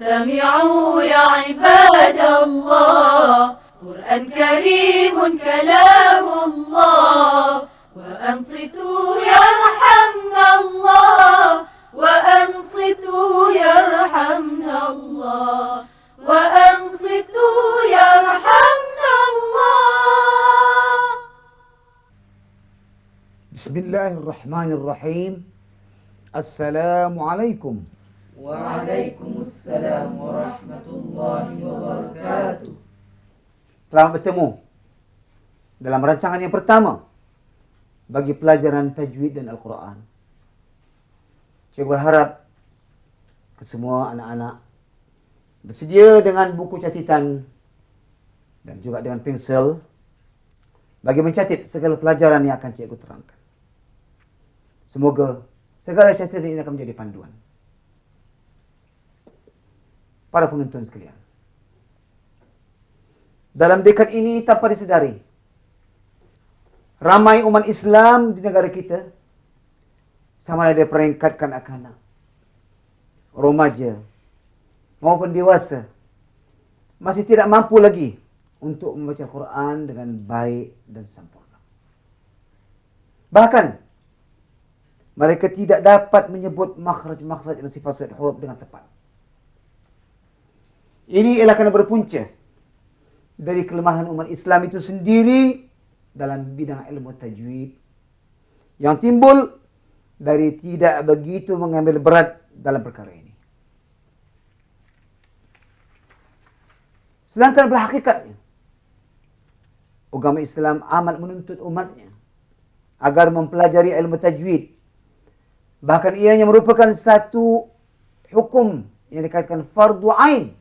استمعوا يا عباد الله، قرآن كريم كلام الله، وأنصتوا يرحمنا الله، وأنصتوا يرحمنا الله، وأنصتوا يرحمنا الله. بسم الله الرحمن الرحيم. السلام عليكم. Waalaikumsalam warahmatullahi wabarakatuh. Selamat bertemu dalam rancangan yang pertama bagi pelajaran tajwid dan Al-Quran. Cikgu berharap kesemua anak-anak bersedia dengan buku catatan dan juga dengan pensel bagi mencatat segala pelajaran yang akan cikgu terangkan. Semoga segala catatan ini akan menjadi panduan. Para penonton sekalian, dalam dekad ini tanpa disedari, ramai umat Islam di negara kita sama ada peringkat kanak-kanak, remaja maupun dewasa masih tidak mampu lagi untuk membaca Al-Quran dengan baik dan sempurna. Bahkan mereka tidak dapat menyebut makhraj-makhraj dan sifat-sifat huruf dengan tepat. Ini ialah kerana berpunca dari kelemahan umat Islam itu sendiri dalam bidang ilmu tajwid yang timbul dari tidak begitu mengambil berat dalam perkara ini. Sedangkan berhakikatnya, agama Islam amat menuntut umatnya agar mempelajari ilmu tajwid. Bahkan ianya merupakan satu hukum yang dikatakan fardu ain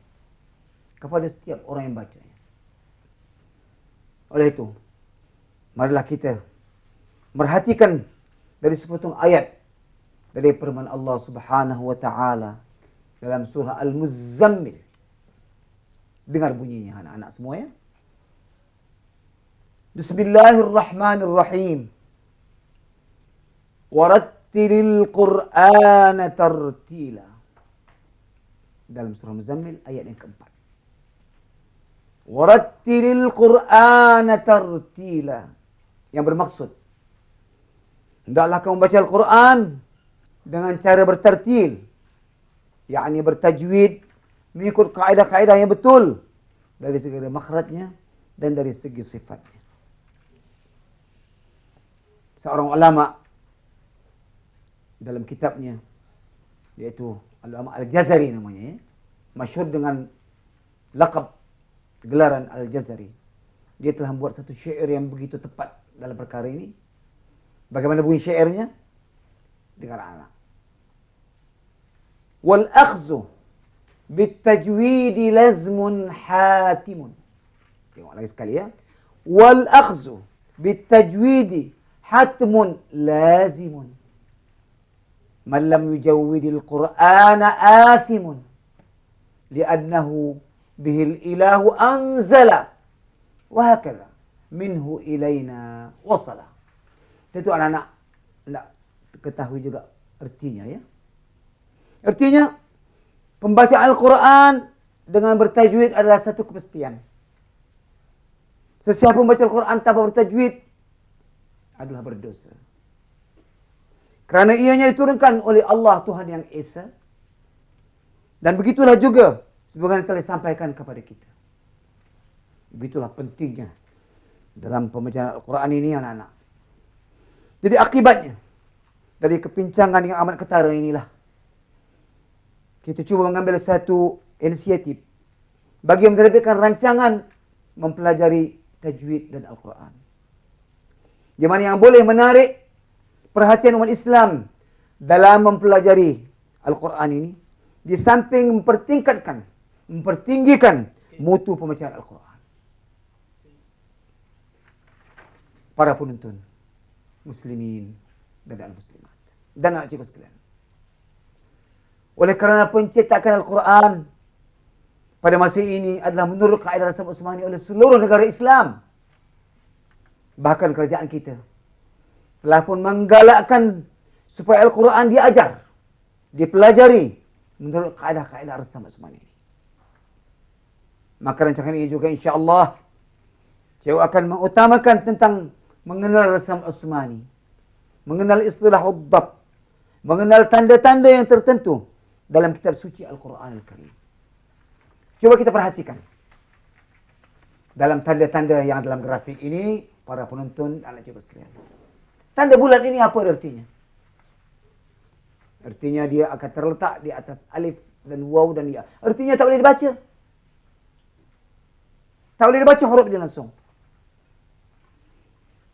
kepada setiap orang yang bacanya. Oleh itu, marilah kita merhatikan dari sepotong ayat dari firman Allah Subhanahu wa taala dalam surah Al-Muzammil. Dengar bunyinya anak-anak semua ya. Bismillahirrahmanirrahim. Warattilil Qur'ana tartila. Dalam surah Muzammil ayat yang keempat. Warattilil Qur'ana tartila. Yang bermaksud, hendaklah kamu baca Al-Quran dengan cara bertartil, yakni bertajwid, mengikut kaedah-kaedah yang betul dari segi makhrajnya dan dari segi sifatnya. Seorang ulama dalam kitabnya, yaitu Al-Ulama Al-Jazari namanya, masyhur dengan laqab gelaran Al-Jazari. Dia telah membuat satu syair yang begitu tepat dalam perkara ini. Bagaimana bunyi syairnya? Dengar anak. Wal akhzu bit tajwidi lazmun hatimun. Tengok lagi sekali ya. Wal akhzu bit tajwidi hatmun lazimun. Man lam yujawwidil Qur'ana athimun. Li'annahu bihil ilahu anzala wa hakadha minhu ilaina wasala. Tentu anak-anak nak ketahui juga artinya ya. Artinya pembacaan Al-Quran dengan bertajwid adalah satu kepastian. Sesiapa membaca Al-Quran tanpa bertajwid adalah berdosa. Kerana ianya diturunkan oleh Allah Tuhan yang Esa. Dan begitulah juga sebagaimana telah disampaikan kepada kita. Begitulah pentingnya dalam pembacaan Al-Quran ini anak-anak. Jadi akibatnya dari kepincangan yang amat ketara inilah kita cuba mengambil satu inisiatif bagi menerbitkan rancangan mempelajari tajwid dan Al-Quran. Di mana yang boleh menarik perhatian umat Islam dalam mempelajari Al-Quran ini, di samping mempertinggikan mutu pembacaan Al-Quran. Para penonton, muslimin dan al-muslimat, dan anak cikgu sekalian. Oleh kerana pencetakan Al-Quran pada masa ini adalah menurut kaedah Rasam Utsmani oleh seluruh negara Islam. Bahkan kerajaan kita telah pun menggalakkan supaya Al-Quran diajar, dipelajari menurut kaedah-kaedah Rasam Utsmani. Maka rancangan ini juga insya-Allah cikgu akan mengutamakan tentang mengenal rasam Utsmani, mengenal istilah uddab, mengenal tanda-tanda yang tertentu dalam kitab suci Al-Quran Al-Karim. Coba kita perhatikan. Dalam tanda-tanda yang dalam grafik ini, para penonton, anak cikgu sekalian. Tanda bulat ini apa artinya? Artinya dia akan terletak di atas alif dan waw dan ya. Artinya tak boleh dibaca. Tak boleh dibaca huruf dia langsung.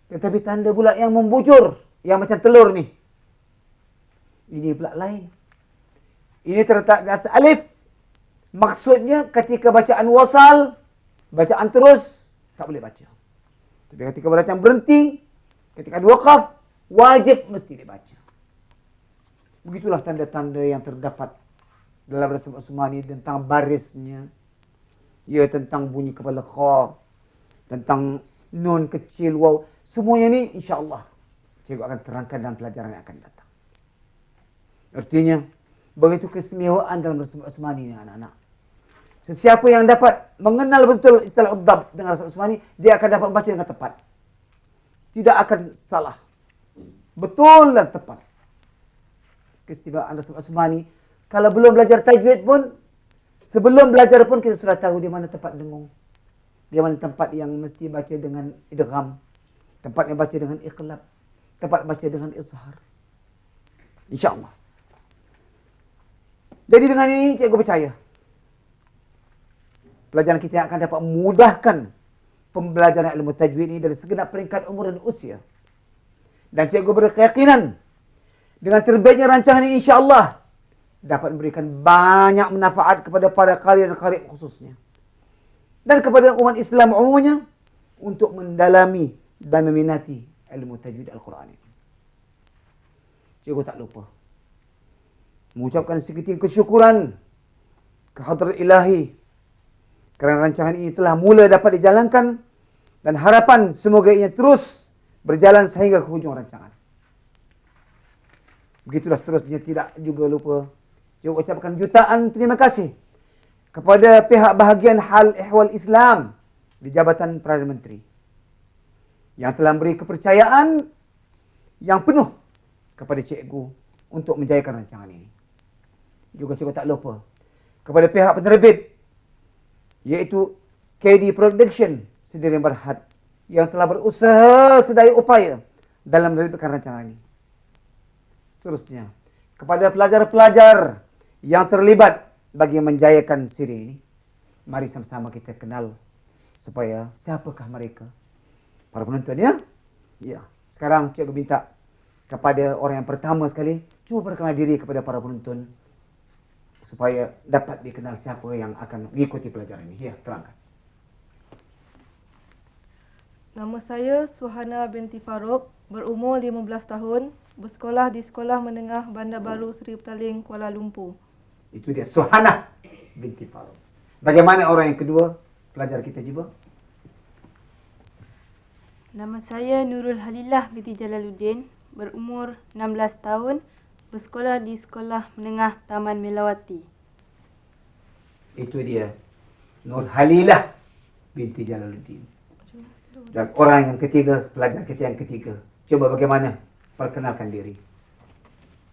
Tetapi tanda bulat yang membujur, yang macam telur ni, ini pula lain. Ini terletak di atas alif. Maksudnya ketika bacaan wasal, bacaan terus, tak boleh baca. Tapi ketika bacaan berhenti, ketika waqaf, wajib mesti dibaca. Begitulah tanda-tanda yang terdapat dalam rasam Utsmani tentang barisnya. Ya, tentang bunyi kepala kha, tentang nun kecil waw. Semuanya ni insya-Allah cikgu akan terangkan dalam pelajaran yang akan datang. Artinya, begitu keistimewaan dalam rasam Utsmani ni anak-anak. Sesiapa yang dapat mengenal betul istilah uddab dengan rasam Utsmani, dia akan dapat baca dengan tepat. Tidak akan salah. Betul dan tepat. Keistimewaan rasam Utsmani, kalau belum belajar tajwid pun, sebelum belajar pun kita sudah tahu di mana tempat dengung. Di mana tempat yang mesti baca dengan idgham, tempat yang baca dengan iqlab, tempat baca dengan izhar. InsyaAllah. Jadi dengan ini cikgu percaya pelajaran kita akan dapat memudahkan pembelajaran ilmu tajwid ini dari segenap peringkat umur dan usia. Dan cikgu berkeyakinan dengan terbitnya rancangan ini insya-Allah dapat memberikan banyak manfaat kepada para qari dan qari khususnya. Dan kepada umat Islam umumnya untuk mendalami dan meminati ilmu tajwid Al-Quran ini. Cikgu tak lupa mengucapkan seketika kesyukuran kehadrat ilahi kerana rancangan ini telah mula dapat dijalankan dan harapan semoga ia terus berjalan sehingga ke hujung rancangan. Begitulah seterusnya, tidak juga lupa cikgu ucapkan jutaan terima kasih kepada pihak bahagian hal ehwal Islam di Jabatan Perdana Menteri yang telah beri kepercayaan yang penuh kepada cikgu untuk menjayakan rancangan ini. Juga cikgu tak lupa kepada pihak penerbit iaitu KD Production Sdn Bhd yang telah berusaha sedaya upaya dalam menerbitkan rancangan ini. Seterusnya, kepada pelajar-pelajar yang terlibat bagi menjayakan siri ini, mari sama-sama kita kenal supaya siapakah mereka. Para penonton ya? Ya. Sekarang cikgu minta kepada orang yang pertama sekali, cuba perkenalkan diri kepada para penonton supaya dapat dikenal siapa yang akan mengikuti pelajaran ini. Ya, terangkan. Nama saya Suhana binti Farouk, berumur 15 tahun, bersekolah di Sekolah Menengah Bandar Baru Seri Petaling, Kuala Lumpur. Itu dia, Suhana binti Farouk. Bagaimana orang yang kedua, pelajar kita juga? Nama saya Nurul Halillah binti Jalaluddin, berumur 16 tahun, bersekolah di Sekolah Menengah Taman Melawati. Itu dia, Nur Halillah binti Jalaluddin. Dan orang yang ketiga, pelajar kita yang ketiga. Coba bagaimana? Perkenalkan diri.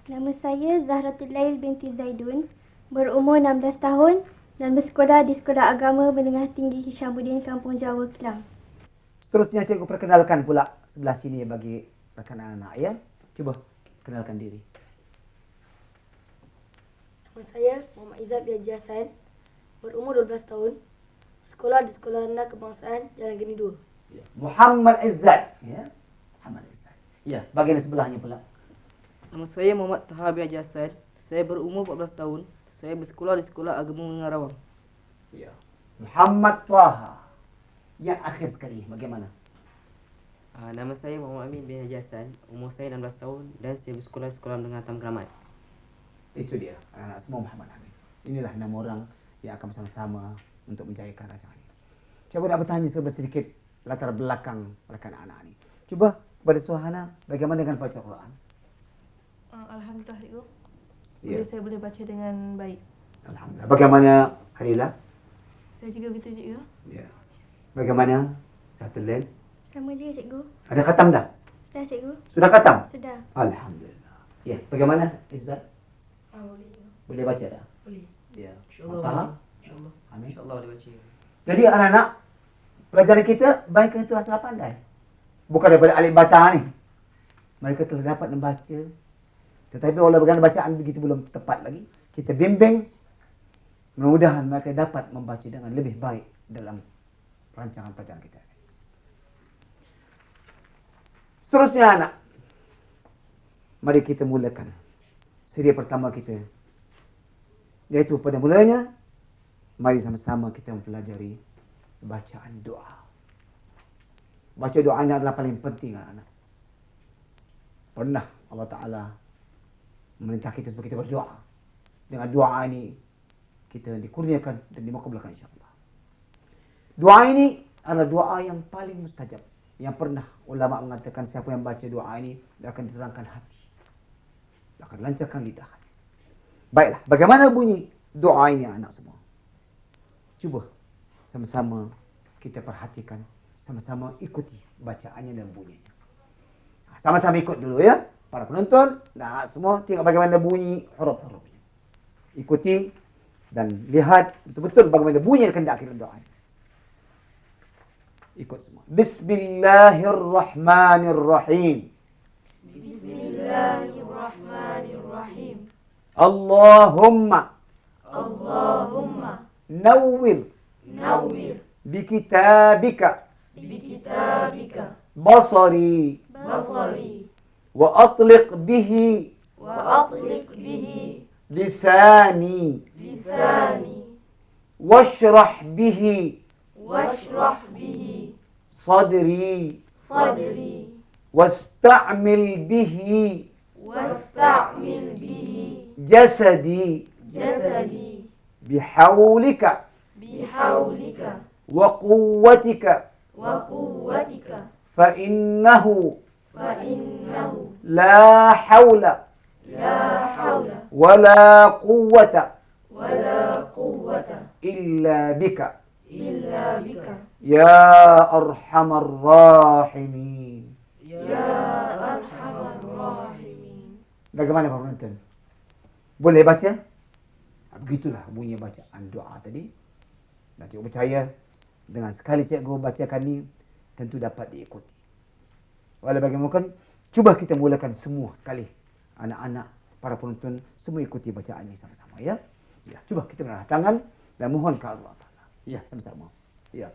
Nama saya Zahratul Lail binti Zaidun, berumur 16 tahun dan bersekolah di Sekolah Agama Menengah Tinggi Hishamuddin, Kampung Jawa, Kelang. Seterusnya cikgu perkenalkan pula sebelah sini bagi rakan anak ya. Cuba kenalkan diri. Nama saya Muhammad Izzat bin Haji Hassan, berumur 12 tahun, sekolah di Sekolah Rendah Kebangsaan Jalan Geni 2. Ya. Muhammad Izzat. Ya. Muhammad Izzat. Ya, bagian sebelahnya pula. Nama saya Muhammad Taha bin Haji Hassan. Saya berumur 14 tahun. Saya bersekolah di Sekolah Agama Menengah Rawang. Ya. Muhammad Taha. Yang akhir sekali, bagaimana? Nama saya Muhammad Amin bin Haji Hassan. Umur saya 16 tahun dan saya bersekolah di Sekolah Menengah Taman Keramat. Itu dia, anak semua Muhammad Amin. Inilah 6 orang yang akan bersama-sama untuk menjayakan rancangan ini. Coba nak bertanya sedikit latar belakang rekan anak ini. Cuba kepada Suhana, bagaimana dengan baca Quran? Alhamdulillah, Cikgu. Ya. Saya boleh baca dengan baik. Alhamdulillah. Bagaimana Halillah? Saya juga begitu cikgu. Ya. Bagaimana? Zahratul Lail? Sama juga cikgu. Ada khatam dah? Sudah cikgu? Sudah khatam? Sudah. Alhamdulillah. Ya, bagaimana Izzat? Boleh. Boleh baca dah? Boleh. Ya. InsyaAllah. Faham? InsyaAllah. Amin. InsyaAllah boleh baca. Jadi anak-anak, pelajaran kita baik itu asal pandai. Bukan daripada alif bata ni. Mereka telah dapat membaca. Tetapi walaupun bacaan begitu belum tepat lagi, kita bimbing. Mudah-mudahan mereka dapat membaca dengan lebih baik dalam rancangan pelajaran kita. Seterusnya anak, mari kita mulakan siri pertama kita. Iaitu pada mulanya, mari sama-sama kita mempelajari bacaan doa. Baca doa ini adalah paling penting anak-anak. Pernah Allah Ta'ala memerintah kita supaya kita berdoa. Dengan doa ini, kita dikurniakan dan dimakbulkan insyaAllah. Doa ini adalah doa yang paling mustajab. Yang pernah ulama mengatakan siapa yang baca doa ini, dia akan diterangkan hati. Dia akan lancarkan lidah. Baiklah, bagaimana bunyi doa ini anak semua? Cuba sama-sama kita perhatikan, sama-sama ikuti bacaannya dan bunyinya. Sama-sama ikut dulu ya, para penonton. Nah, semua tengok bagaimana bunyi huruf-hurufnya. Ikuti dan lihat betul-betul bagaimana bunyi yang hendak kita doa. Ikut semua. Bismillahirrahmanirrahim. Bismillahirrahmanirrahim. Allahumma nawwir bikitabika basari wa atliq bihi lisani washrah bihi صدري واستعمل به جسدي بحولك وقوتك فإنه لا حول ولا قوة إلا بك يا أرحم الراحمين. Bagaimana Pak Penonton? Boleh baca? Begitulah bunyi bacaan doa tadi. Dan cikgu percaya dengan sekali cikgu bacakan ni tentu dapat diikuti. Walau bagaimanapun, cuba kita mulakan semua sekali. Anak-anak, para penonton, semua ikuti bacaan ini sama-sama ya. Ya, cuba kita mengangkat tangan dan mohon ke Allah Ta'ala. Ya, sama-sama. Ya.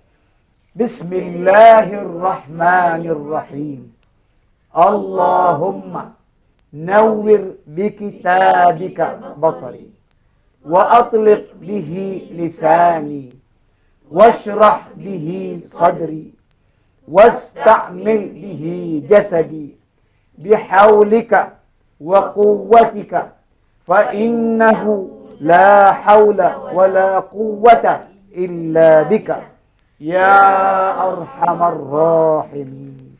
Bismillahirrahmanirrahim. Allahumma nawwir bikitabika basari wa atliq bihi lisani washrah bihi sadri wasta'mil bihi jasadi bihawlika wa quwwatika fa innahu la hawla wa la quwwata illa bika ya arhamar rahimin.